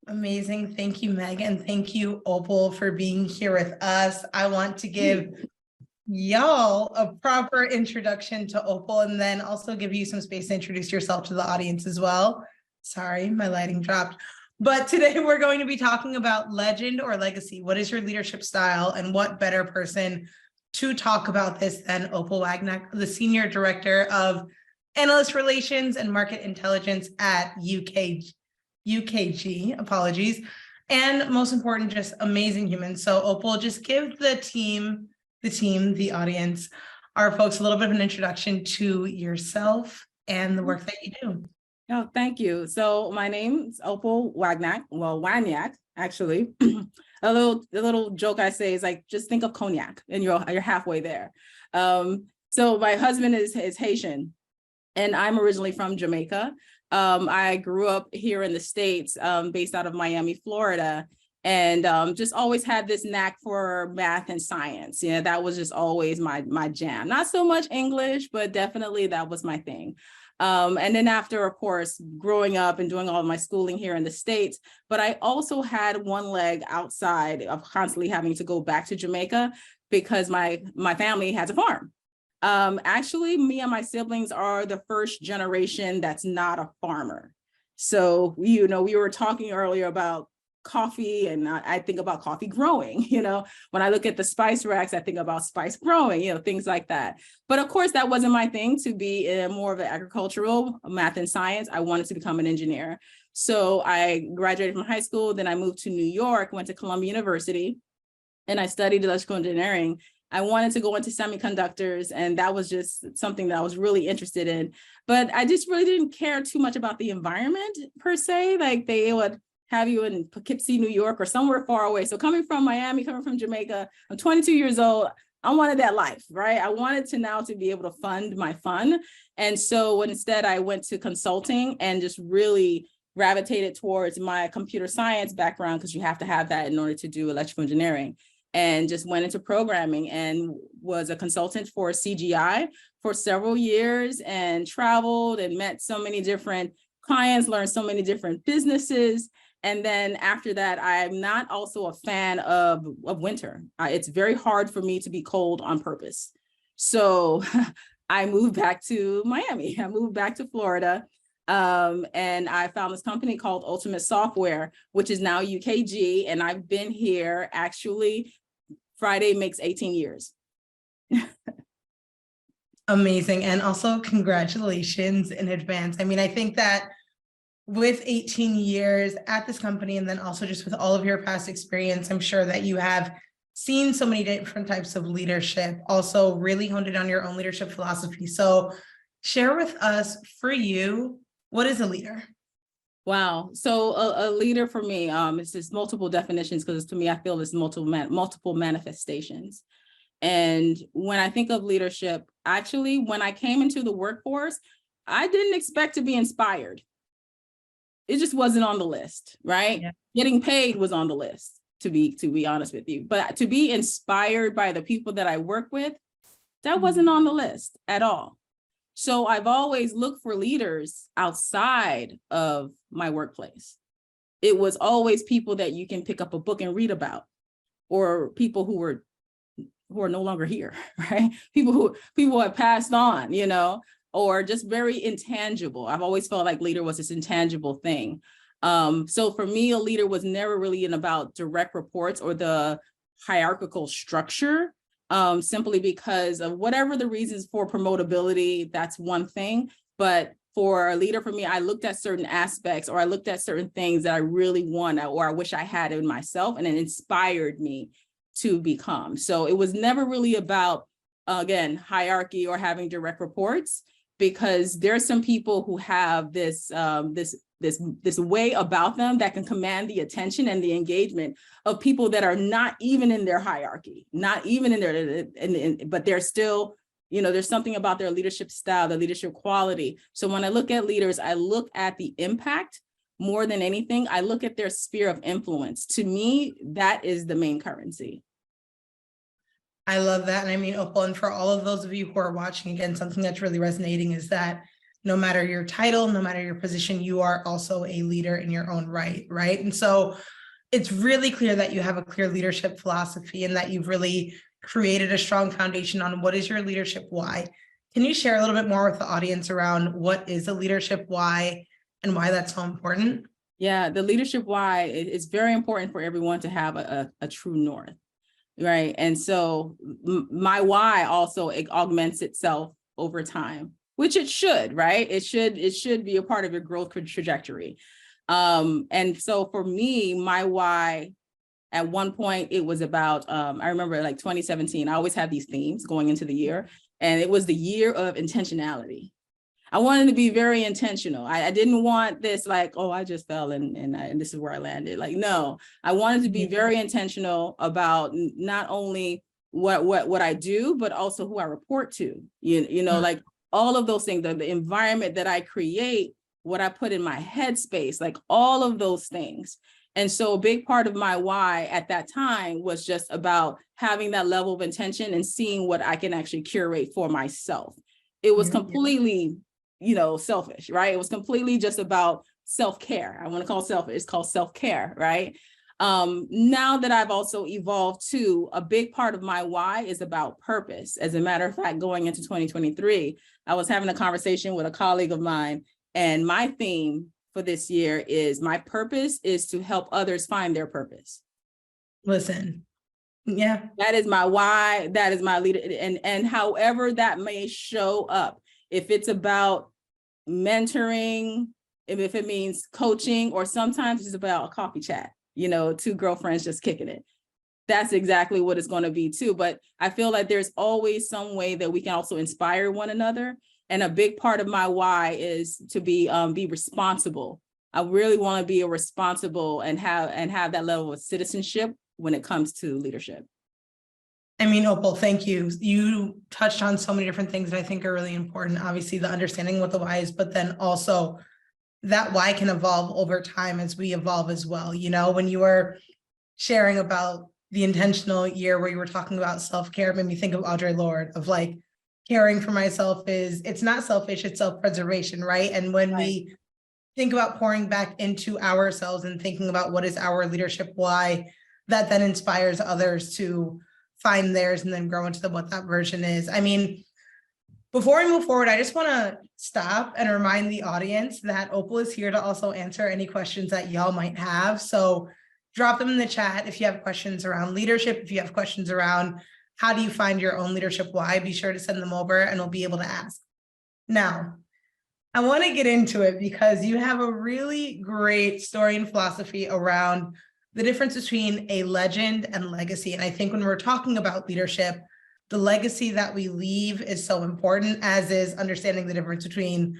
Amazing. Thank you, Meg. And thank you, Opal, for being here with us. I want to give y'all a proper introduction to Opal and then also give you some space to introduce yourself to the audience as well. Sorry, my lighting dropped. But today we're going to be talking about legend or legacy. What is your leadership style, and what better person to talk about this than Opal Wagnac, the Senior Director of Analyst Relations and Market Intelligence at UKG, apologies. And most important, just amazing human. So Opal, just give the audience, our folks, a little bit of an introduction to yourself and the work that you do. Oh, thank you. So my name's Opal Wagnac. Well, Wagnac, actually. A little joke I say is like, just think of cognac and you're halfway there. So my husband is Haitian and I'm originally from Jamaica. I grew up here in the States, based out of Miami, Florida, and just always had this knack for math and science. Yeah, that was just always my jam. Not so much English, but definitely that was my thing. And then after, of course, growing up and doing all of my schooling here in the States, but I also had one leg outside of constantly having to go back to Jamaica because my family has a farm. Actually, me and my siblings are the first generation that's not a farmer. So, we were talking earlier about coffee, and I think about coffee growing. When I look at the spice racks, I think about spice growing, things like that. But of course, that wasn't my thing, to be in more of an agricultural math and science. I wanted to become an engineer. So I graduated from high school, then I moved to New York, went to Columbia University, and I studied electrical engineering. I wanted to go into semiconductors, and that was just something that I was really interested in. But I just really didn't care too much about the environment per se. Like they would have you in Poughkeepsie, New York, or somewhere far away. So coming from Miami, coming from Jamaica, I'm 22 years old. I wanted that life, right? I wanted to now to be able to fund my fun. And so instead I went to consulting and just really gravitated towards my computer science background, because you have to have that in order to do electrical engineering. And just went into programming and was a consultant for CGI for several years, and traveled and met so many different clients, learned so many different businesses. And then after that, I'm not also a fan of winter. It's very hard for me to be cold on purpose. So I moved back to Miami. I moved back to Florida. And I found this company called Ultimate Software, which is now UKG. And I've been here, actually, Friday makes 18 years. Amazing. And also congratulations in advance. I mean, I think that with 18 years at this company, and then also just with all of your past experience, I'm sure that you have seen so many different types of leadership, also really honed in on your own leadership philosophy. So share with us, for you, what is a leader? Wow. So a leader for me, it's just multiple definitions, because to me, I feel there's multiple manifestations. And when I think of leadership, actually, when I came into the workforce, I didn't expect to be inspired. It just wasn't on the list, right? Yeah. Getting paid was on the list, to be honest with you. But to be inspired by the people that I work with, that wasn't on the list at all. So I've always looked for leaders outside of my workplace. It was always people that you can pick up a book and read about, or people who are no longer here, right? People who have passed on, or just very intangible. I've always felt like leader was this intangible thing. So for me, a leader was never really about direct reports or the hierarchical structure, simply because of whatever the reasons for promotability, that's one thing. But for a leader, for me, I looked at certain aspects, or I looked at certain things that I really want, or I wish I had in myself, and it inspired me to become. So it was never really about, again, hierarchy or having direct reports, because there's some people who have this way about them that can command the attention and the engagement of people that are not even in their hierarchy, not even in their, but they're still, there's something about their leadership style, their leadership quality. So when I look at leaders, I look at the impact more than anything. I look at their sphere of influence. To me, that is the main currency. I love that. And I mean, Opal, and for all of those of you who are watching, again, something that's really resonating is that no matter your title, no matter your position, you are also a leader in your own right, right? And so it's really clear that you have a clear leadership philosophy and that you've really created a strong foundation on what is your leadership why. Can you share a little bit more with the audience around what is a leadership why and why that's so important? Yeah, the leadership why is very important for everyone to have a true north, right? And so my why also, it augments itself over time, which it should, right? It should be a part of your growth trajectory. And so for me, my why, at one point it was about, I remember like 2017, I always have these themes going into the year, and it was the year of intentionality. I wanted to be very intentional. I didn't want this like, oh, I just fell and this is where I landed. Like, no, I wanted to be very intentional about not only what I do, but also who I report to. You know, like all of those things, the environment that I create, what I put in my headspace, like all of those things. And so a big part of my why at that time was just about having that level of intention and seeing what I can actually curate for myself. It was completely, you know, selfish, right? It was completely just about self-care. I want to call it selfish, it's called self-care, right? Now that I've also evolved to, a big part of my why is about purpose. As a matter of fact, going into 2023, I was having a conversation with a colleague of mine, and my theme for this year is my purpose is to help others find their purpose. Listen, yeah. That is my why, that is my leader, and however that may show up, if it's about mentoring, if it means coaching, or sometimes it's about a coffee chat, you know, two girlfriends just kicking it. That's exactly what it's going to be too. But I feel like there's always some way that we can also inspire one another. And a big part of my why is to be responsible. I really want to be a responsible and have that level of citizenship when it comes to leadership. I mean, Opal, thank you. You touched on so many different things that I think are really important. Obviously, the understanding what the why is, but then also that why can evolve over time as we evolve as well. You know, when you were sharing about the intentional year where you were talking about self-care, it made me think of Audre Lorde, of like, caring for myself it's not selfish, it's self-preservation, right? And when we think about pouring back into ourselves and thinking about what is our leadership why, that then inspires others to find theirs and then grow into what that version is. I mean, before we move forward, I just want to stop and remind the audience that Opal is here to also answer any questions that y'all might have. So drop them in the chat if you have questions around leadership, if you have questions around how do you find your own leadership why, be sure to send them over and we'll be able to ask. Now, I want to get into it because you have a really great story and philosophy around the difference between a legend and legacy. And I think when we're talking about leadership, the legacy that we leave is so important, as is understanding the difference between,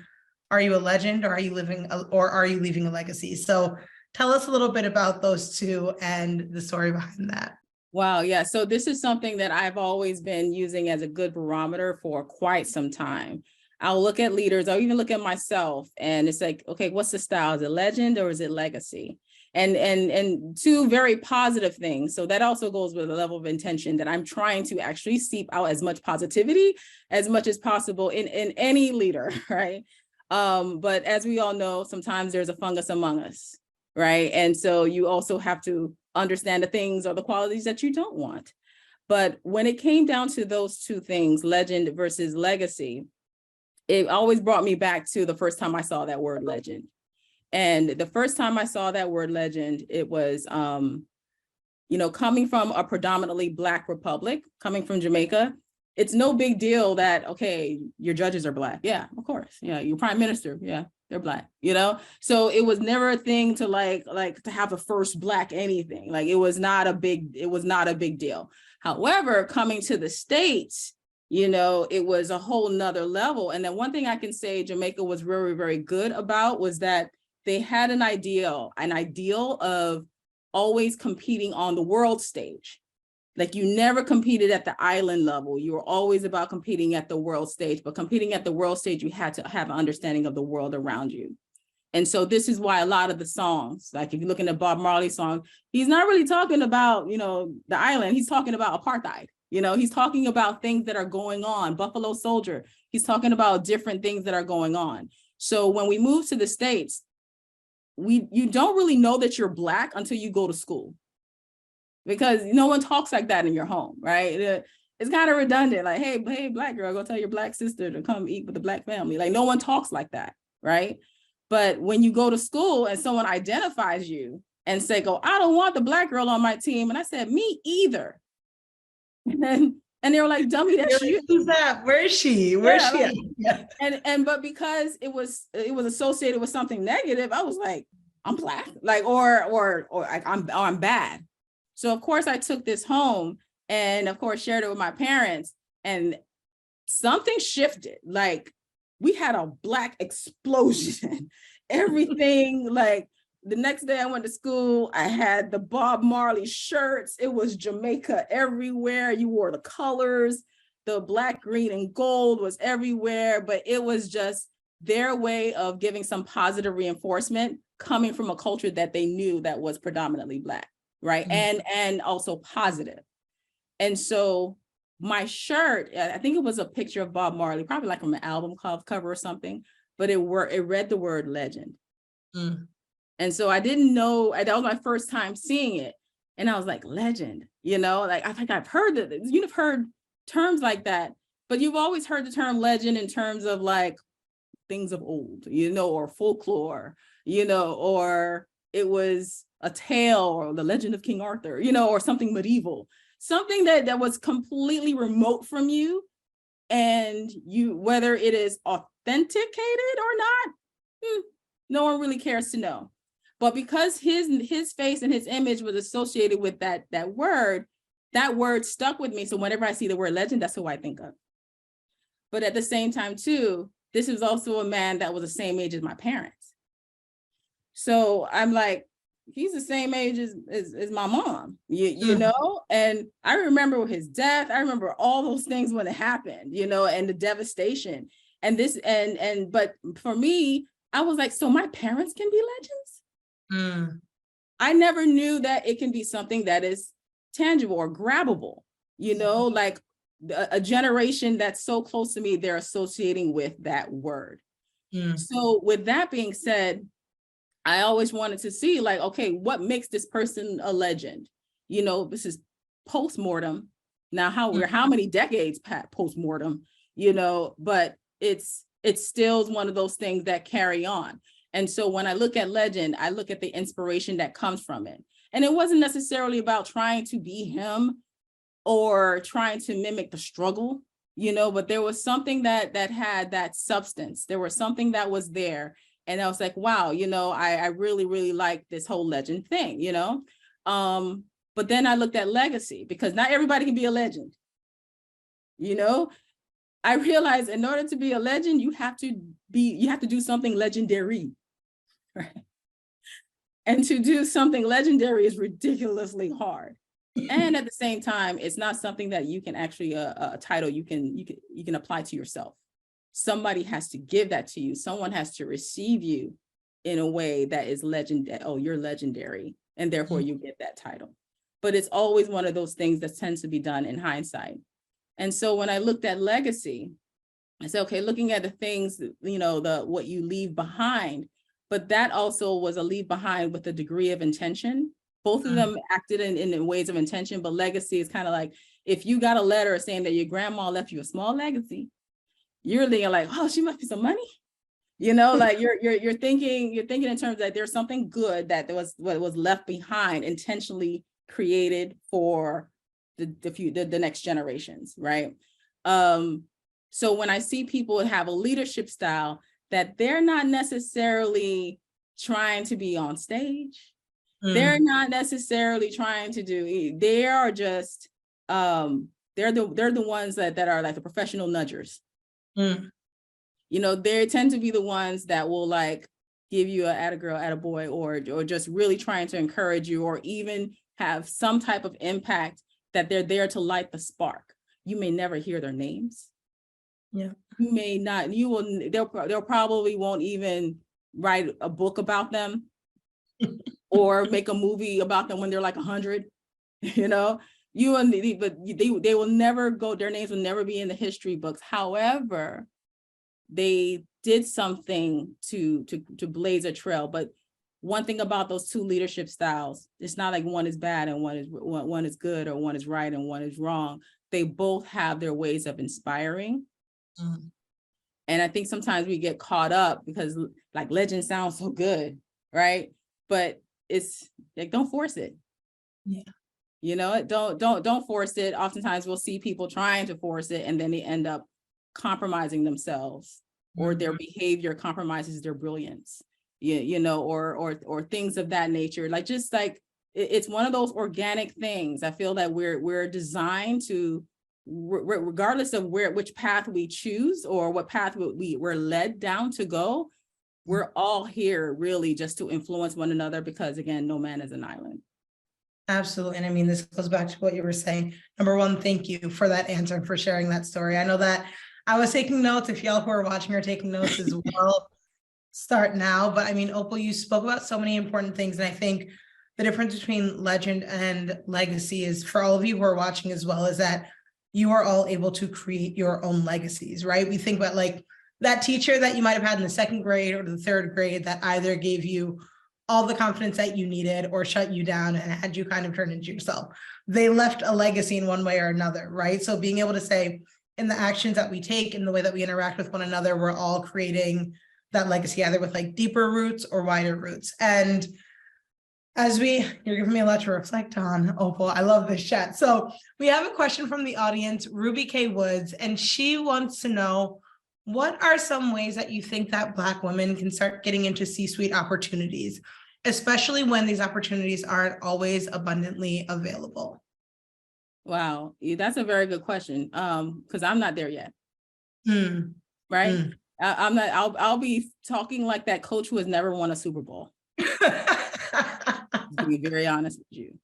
are you a legend or are you leaving a legacy? So tell us a little bit about those two and the story behind that. Wow, yeah. So this is something that I've always been using as a good barometer for quite some time. I'll look at leaders, I'll even look at myself, and it's like, okay, what's the style? Is it legend or is it legacy? And two very positive things. So that also goes with a level of intention that I'm trying to actually seep out as much positivity as much as possible in any leader, right? But as we all know, sometimes there's a fungus among us, right? And so you also have to understand the things or the qualities that you don't want. But when it came down to those two things, legend versus legacy, it always brought me back to the first time I saw that word legend. And the first time I saw that word legend, it was, you know, coming from a predominantly Black republic, coming from Jamaica, it's no big deal that, okay, your judges are Black. Yeah, of course. Yeah, your prime minister. Yeah, they're Black, you know? So it was never a thing to like to have the first Black anything. Like it was not a big deal. However, coming to the States, you know, it was a whole nother level. And then one thing I can say Jamaica was very, very good about was that they had an ideal of always competing on the world stage. Like you never competed at the island level. You were always about competing at the world stage, but competing at the world stage, you had to have an understanding of the world around you. And so this is why a lot of the songs, like if you're looking at Bob Marley's song, he's not really talking about, you know, the island, he's talking about apartheid, He's talking about things that are going on. Buffalo Soldier, he's talking about different things that are going on. So when we move to the States, you don't really know that you're Black until you go to school, because no one talks like that in your home, right? It's kind of redundant. Like, hey, Black girl, go tell your Black sister to come eat with the Black family. Like, no one talks like that, right? But when you go to school and someone identifies you and say, "Go, I don't want the Black girl on my team," and I said, "Me either." And they were like, "Dummy, that's you." Who's that? Where is she? Where's she? Like, yeah. But because it was associated with something negative, I was like, "I'm Black," like, or I'm bad. So of course I took this home and of course shared it with my parents, and something shifted. Like, we had a Black explosion. Everything, like, the next day I went to school, I had the Bob Marley shirts. It was Jamaica everywhere. You wore the colors. The Black, green, and gold was everywhere. But it was just their way of giving some positive reinforcement coming from a culture that they knew that was predominantly Black, right? Mm-hmm. And also positive. And so my shirt, I think it was a picture of Bob Marley, probably like from an album cover or something, but it read the word legend. Mm. And so I didn't know, that was my first time seeing it. And I was like, legend, like, I think I've heard that, you've heard terms like that, but you've always heard the term legend in terms of like things of old, or folklore, or it was a tale, or the legend of King Arthur, or something medieval, something that was completely remote from you. And whether it is authenticated or not, no one really cares to know. But because his face and his image was associated with that word stuck with me. So whenever I see the word legend, that's who I think of. But at the same time too, this is also a man that was the same age as my parents. So I'm like, he's the same age as my mom, you know? And I remember his death. I remember all those things when it happened, and the devastation. But for me, I was like, so my parents can be legends? I never knew that it can be something that is tangible or grabbable, like a generation that's so close to me, they're associating with that word. So with that being said, I always wanted to see, like, okay, what makes this person a legend? This is post-mortem. Now, how many decades post-mortem, but it's still one of those things that carry on. And so when I look at legend, I look at the inspiration that comes from it. And it wasn't necessarily about trying to be him or trying to mimic the struggle, but there was something that had that substance. There was something that was there. And I was like, wow, I really, really like this whole legend thing, but then I looked at legacy, because not everybody can be a legend. I realized in order to be a legend, you have to do something legendary. Right? And to do something legendary is ridiculously hard. And at the same time, it's not something that you can actually a title you can apply to yourself. Somebody has to give that to you. Someone has to receive you in a way that is oh, you're legendary, and therefore you get that title. But it's always one of those things that tends to be done in hindsight. And so when I looked at legacy, I said, okay, looking at the things, what you leave behind, but that also was a leave behind with a degree of intention. Both of them acted in ways of intention, but legacy is kind of like, if you got a letter saying that your grandma left you a small legacy, you're thinking like, oh, she must be some money. Like you're thinking in terms that there's something good that was left behind, intentionally created for the next generations, right? So when I see people have a leadership style that they're not necessarily trying to be on stage, they're not necessarily trying to do, they are just they're the ones that are like the professional nudgers. They tend to be the ones that will like give you a atta girl, atta boy, or just really trying to encourage you, or even have some type of impact that they're there to light the spark. You may never hear their names. Yeah. You may not, they'll probably won't even write a book about them or make a movie about them when they're like 100, they will never go, their names will never be in the history books. However, they did something to blaze a trail. But one thing about those two leadership styles, it's not like one is bad and one is good, or one is right and one is wrong. They both have their ways of inspiring. Mm. And I think sometimes we get caught up because like legend sounds so good, right? But it's like, don't force it. Yeah. You know, don't force it. Oftentimes we'll see people trying to force it and then they end up compromising themselves, or their behavior compromises their brilliance, you know, or things of that nature. Like, just like, it's one of those organic things. I feel that we're designed to, regardless of which path we choose or what path we're led down to go, we're all here really just to influence one another, because again, no man is an island. Absolutely. And I mean, this goes back to what you were saying. Number one, thank you for that answer and for sharing that story. I know that I was taking notes. If y'all who are watching are taking notes as well, start now. But I mean, Opal, you spoke about so many important things. And I think the difference between legend and legacy is, for all of you who are watching as well, is that you are all able to create your own legacies, right? We think about like that teacher that you might have had in the second grade or the third grade that either gave you all the confidence that you needed or shut you down and had you kind of turn into yourself. They left a legacy in one way or another, right? So being able to say, in the actions that we take, in the way that we interact with one another, we're all creating that legacy, either with like deeper roots or wider roots. And as you're giving me a lot to reflect on, Opal. I love this chat. So we have a question from the audience, Ruby K. Woods, and she wants to know, what are some ways that you think that Black women can start getting into C-suite opportunities, especially when these opportunities aren't always abundantly available? Wow, that's a very good question. Because I'm not there yet. Right? I'm not. I'll be talking like that coach who has never won a Super Bowl. To be very honest with you.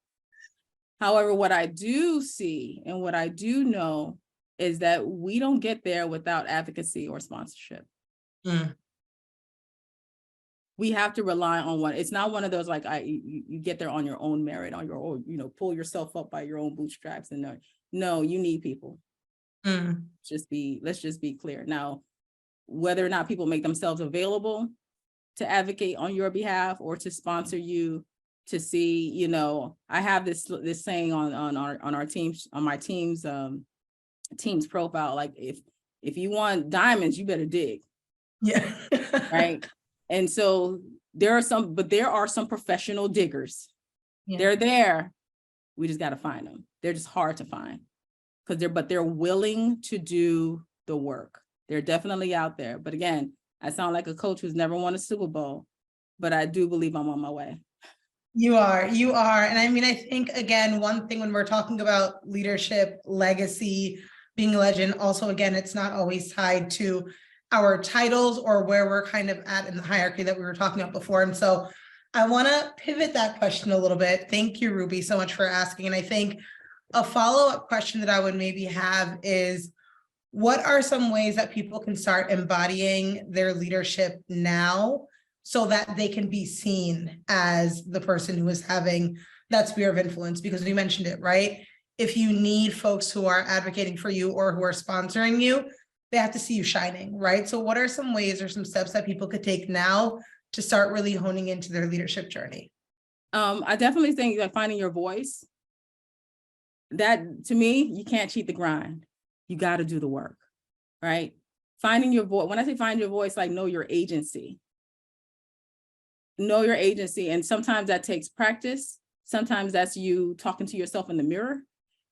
However, what I do see and what I do know is that we don't get there without advocacy or sponsorship. We have to rely on one. It's not one of those like you get there on your own merit, on your own, you know, pull yourself up by your own bootstraps. And no, you need people. Let's just be clear. Now, whether or not people make themselves available to advocate on your behalf or to sponsor you, to see, you know, I have this saying on our teams, on my team's profile, like if you want diamonds, you better dig. Yeah. Right. And so there are some professional diggers. Yeah. They're there. We just got to find them. They're just hard to find but they're willing to do the work. They're definitely out there. But again, I sound like a coach who's never won a Super Bowl, but I do believe I'm on my way. You are. And I mean, I think, again, one thing when we're talking about leadership, legacy, being a legend, also, again, it's not always tied to our titles or where we're kind of at in the hierarchy that we were talking about before. And so I want to pivot that question a little bit. Thank you, Ruby, so much for asking. And I think a follow-up question that I would maybe have is, what are some ways that people can start embodying their leadership now so that they can be seen as the person who is having that sphere of influence? Because we mentioned it, right? If you need folks who are advocating for you or who are sponsoring you, they have to see you shining, right? So what are some ways or some steps that people could take now to start really honing into their leadership journey? I definitely think that finding your voice, that to me, you can't cheat the grind. You got to do the work, right? Finding your voice. When I say find your voice, like know your agency. Know your agency. And sometimes that takes practice. Sometimes that's you talking to yourself in the mirror.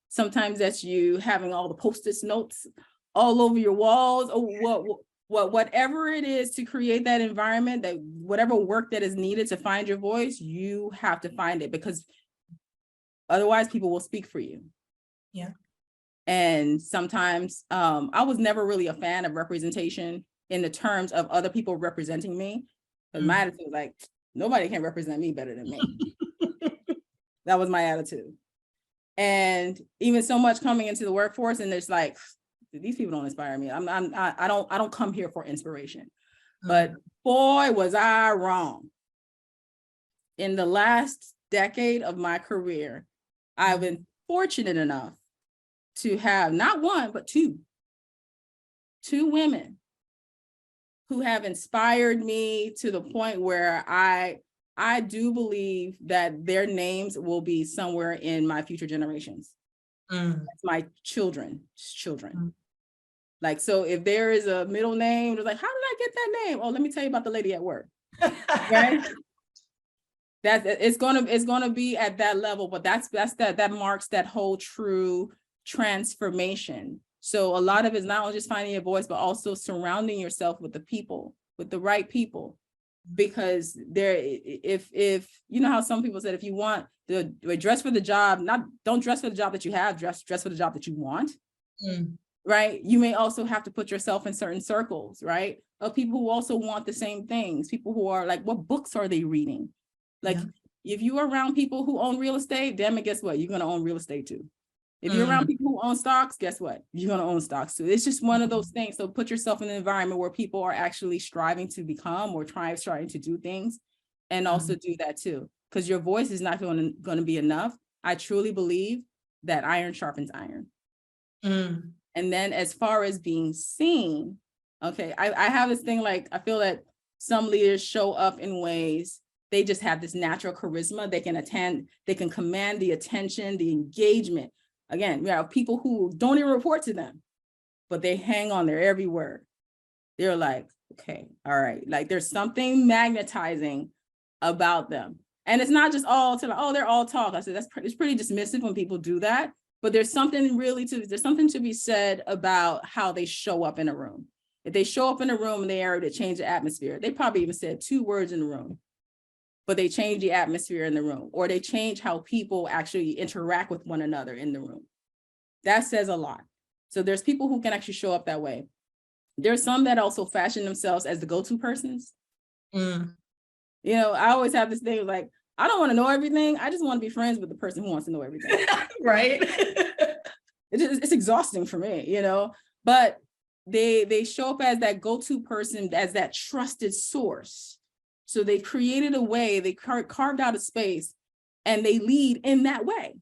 Sometimes that's you having all the Post-it notes all over your walls, or whatever it is to create that environment, that whatever work that is needed to find your voice, you have to find it, because otherwise people will speak for you. Yeah. And sometimes I was never really a fan of representation in the terms of other people representing me. Because my attitude was like, nobody can represent me better than me. That was my attitude. And even so much coming into the workforce, and it's like, these people don't inspire me. I don't come here for inspiration. But boy, was I wrong. In the last decade of my career, I've been fortunate enough to have not one, but two women who have inspired me to the point where I do believe that their names will be somewhere in my future generations. That's my children's children. Like, so if there is a middle name, they're like, how did I get that name? Oh, let me tell you about the lady at work. Right? It's gonna be at that level, but that marks that whole true transformation. So a lot of it is not only just finding your voice, but also surrounding yourself with the right people. Because if you know how some people said, if you want to dress for the job, don't dress for the job that you have, dress for the job that you want. Right? You may also have to put yourself in certain circles, right? Of people who also want the same things, people who are like, what books are they reading? Like, if you are around people who own real estate, damn it, guess what? You're going to own real estate too. If you're around people who own stocks, guess what? You're going to own stocks too. It's just one of those things. So put yourself in an environment where people are actually striving to become or trying to do things, and also do that too. Because your voice is not going to be enough. I truly believe that iron sharpens iron. And then as far as being seen, okay, I have this thing, like, I feel that some leaders show up in ways, they just have this natural charisma. They can command the attention, the engagement. Again, we have people who don't even report to them, but they hang on their every word. They're like, okay, all right. Like, there's something magnetizing about them. And it's not just all to like, oh, they're all talk. I said, it's pretty dismissive when people do that, but there's something to be said about how they show up in a room. If they show up in a room and they are able to change the atmosphere, they probably even said 2 words in the room, but they change the atmosphere in the room, or they change how people actually interact with one another in the room. That says a lot. So there's people who can actually show up that way. There's some that also fashion themselves as the go-to persons. You know, I always have this thing like, I don't want to know everything. I just want to be friends with the person who wants to know everything. Right. It's exhausting for me, you know, but they show up as that go-to person, as that trusted source. So they created a way, they carved out a space, and they lead in that way,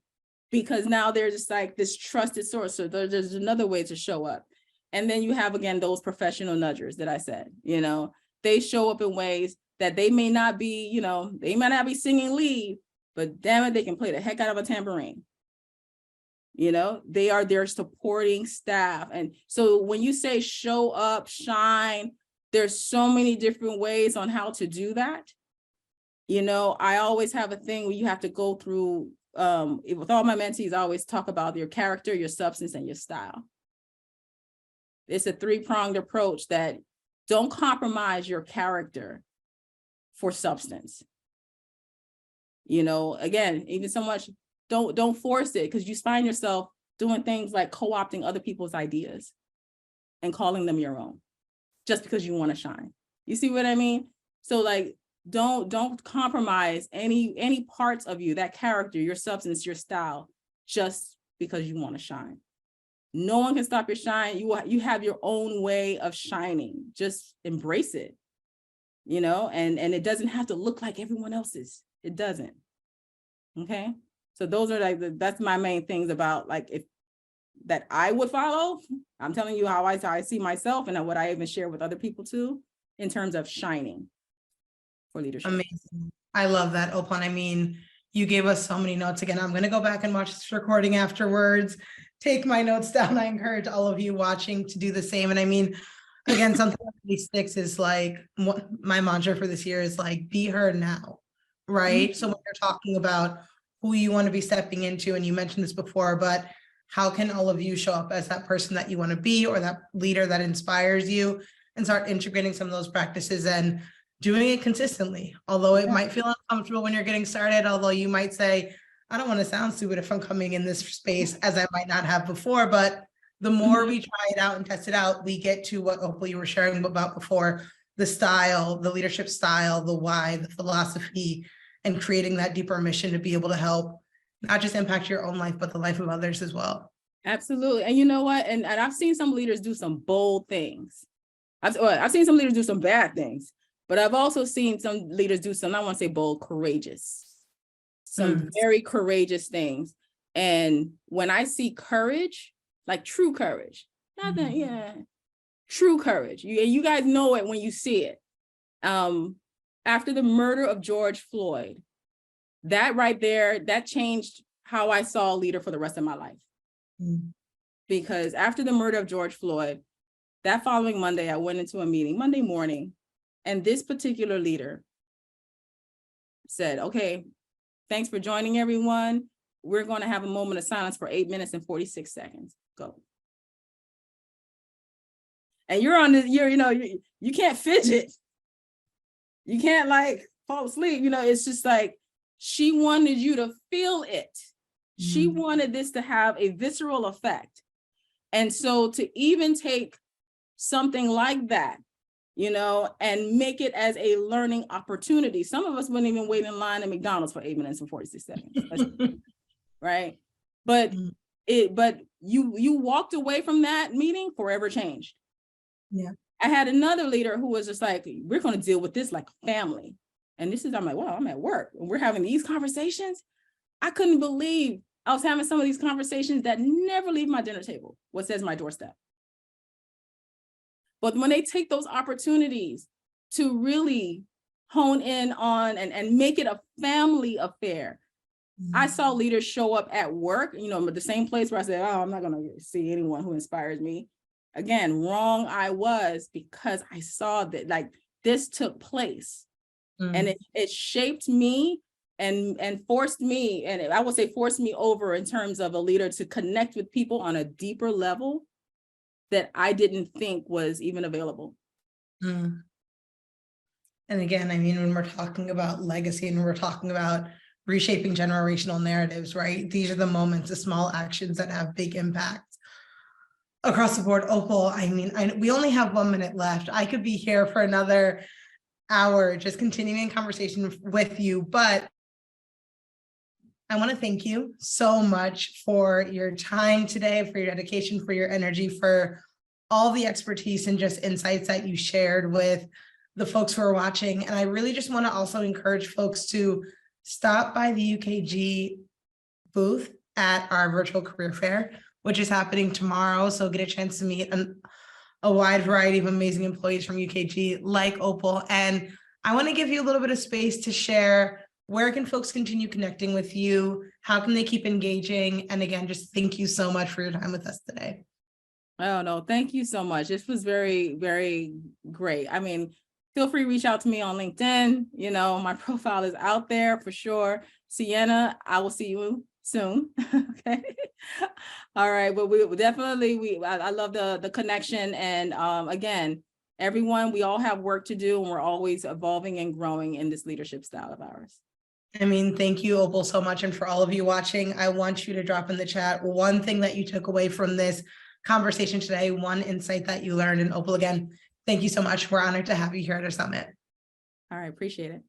because now they're just like this trusted source. So there's another way to show up. And then you have, again, those professional nudgers that I said, you know, they show up in ways that they may not be, you know, they might not be singing lead, but damn it, they can play the heck out of a tambourine. You know, they are their supporting staff. And so when you say show up, shine, there's so many different ways on how to do that. You know, I always have a thing where you have to go through, with all my mentees, I always talk about your character, your substance, and your style. It's a 3-pronged approach that don't compromise your character for substance. You know, again, even so much, don't force it, because you find yourself doing things like co-opting other people's ideas and calling them your own just because you want to shine. You see what I mean? So like, don't compromise any parts of you, that character, your substance, your style, just because you want to shine. No one can stop your shine. You have your own way of shining. Just embrace it, you know, and it doesn't have to look like everyone else's. It doesn't. Okay. So those are like, that's my main things about like, if that I would follow. I'm telling you how I see myself and what I even share with other people too, in terms of shining for leadership. Amazing. I love that, Opal. I mean, you gave us so many notes. Again, I'm going to go back and watch this recording afterwards, take my notes down. I encourage all of you watching to do the same. And I mean, again, something that really sticks is like, my mantra for this year is like, be heard now, right? Mm-hmm. So when you're talking about who you want to be stepping into, and you mentioned this before, but how can all of you show up as that person that you want to be, or that leader that inspires you, and start integrating some of those practices and doing it consistently, although it might feel uncomfortable when you're getting started, although you might say, I don't want to sound stupid if I'm coming in this space, as I might not have before, but the more we try it out and test it out, we get to what hopefully you were sharing about before, the style, the leadership style, the why, the philosophy, and creating that deeper mission to be able to help not just impact your own life, but the life of others as well. Absolutely. And you know what? And I've seen some leaders do some bold things. I've seen some leaders do some bad things. But I've also seen some leaders do some, I want to say bold, courageous, some very courageous things. And when I see courage, like true courage, not that, true courage. You guys know it when you see it. After the murder of George Floyd, that right there, that changed how I saw a leader for the rest of my life. Because after the murder of George Floyd, that following Monday, I went into a meeting, Monday morning, and this particular leader said, okay, thanks for joining, everyone. We're going to have a moment of silence for 8 minutes and 46 seconds. Go. And you're on this, you can't fidget. You can't like fall asleep. It's just like, she wanted you to feel it. She wanted this to have a visceral effect. And so to even take something like that, and make it as a learning opportunity. Some of us wouldn't even wait in line at McDonald's for 8 minutes and 46 seconds. Right. But you walked away from that meeting forever changed. Yeah. I had another leader who was just like, we're going to deal with this like family. And I'm like, wow, I'm at work and we're having these conversations. I couldn't believe I was having some of these conversations that never leave my dinner table, what says my doorstep. But when they take those opportunities to really hone in on and make it a family affair, I saw leaders show up at work, the same place where I said, oh, I'm not going to see anyone who inspires me. Again, wrong I was, because I saw that like this took place and it shaped me and forced me, and I would say forced me over in terms of a leader to connect with people on a deeper level that I didn't think was even available. And again, I mean, when we're talking about legacy and we're talking about reshaping generational narratives, right? These are the moments, the small actions that have big impacts across the board. Opal, I mean, we only have 1 minute left. I could be here for another hour, just continuing conversation with you, but I want to thank you so much for your time today, for your dedication, for your energy, for all the expertise and just insights that you shared with the folks who are watching. And I really just want to also encourage folks to stop by the UKG booth at our virtual career fair, which is happening tomorrow. So get a chance to meet a wide variety of amazing employees from UKG like Opal. And I want to give you a little bit of space to share, where can folks continue connecting with you? How can they keep engaging? And again, just thank you so much for your time with us today. Oh, no, thank you so much. This was very, very great. I mean, feel free to reach out to me on LinkedIn. My profile is out there for sure. Sienna, I will see you soon. Okay. All right. But we definitely, I love the connection. And again, everyone, we all have work to do and we're always evolving and growing in this leadership style of ours. I mean, thank you, Opal, so much. And for all of you watching, I want you to drop in the chat one thing that you took away from this conversation today, one insight that you learned. And Opal, again, thank you so much. We're honored to have you here at our summit. All right. Appreciate it.